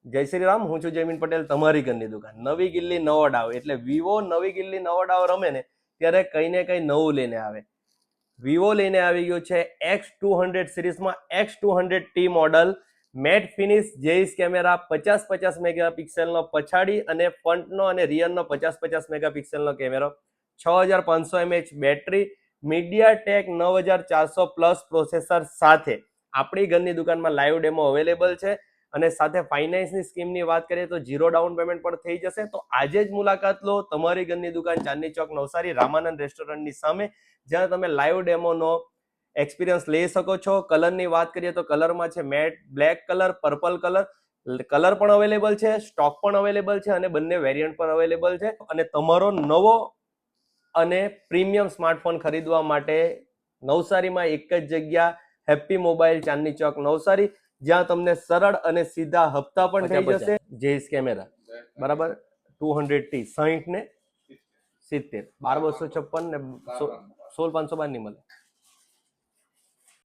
જય શ્રી રામ, હું છું જયમીન પટેલ, તમારી ઘરની દુકાન. નવી ગિલ્લી નવો ડાવ એટલે વિવો નવી ગિલ્લી નવો ડાવ રમે ને ત્યારે કંઈ ને કંઈ નવું લઈને આવે. વિવો લઈને આવી ગયું છે X200 સિરીઝમાં X200T model, matte finish Zeiss camera, 50 મેગાપિક્સેલનો પછાડી અને ફ્રન્ટનો અને રિયરનો 50 મેગાપિક્સેલનો કેમેરો, 6500 mAh battery, MediaTek 9400 plus processor સાથે આપણી ઘરની દુકાનમાં લાઈવ ડેમો અવેલેબલ છે. અને સાથે ફાઇનાન્સની સ્કીમની વાત કરીએ તો 0 ડાઉન પેમેન્ટ પણ થઈ જશે. તો આજે જ મુલાકાત લો તમારી ઘરની દુકાન ચાંદની ચોક નવસારી રામાનંદ રેસ્ટોરન્ટની સામે, જ્યાં તમે લાઈવ ડેમોનો એક્સપિરિયન્સ લઈ શકો છો. કલરની વાત કરીએ તો કલરમાં છે matte black colour, purple colour, colour પણ અવેલેબલ છે, સ્ટોક પણ અવેલેબલ છે અને બંને વેરિયન્ટ પણ અવેલેબલ છે. અને તમારો નવો અને પ્રીમિયમ સ્માર્ટફોન ખરીદવા માટે નવસારીમાં એક જ જગ્યા, હેપી મોબાઈલ ચાંદની ચોક નવસારી, જ્યાં તમને સરળ અને સીધા હપ્તા પણ થઈ જશે. જેઇસ કેમેરા બરાબર 200T 60 ને 70, 12256 ને 16512 ની મળે.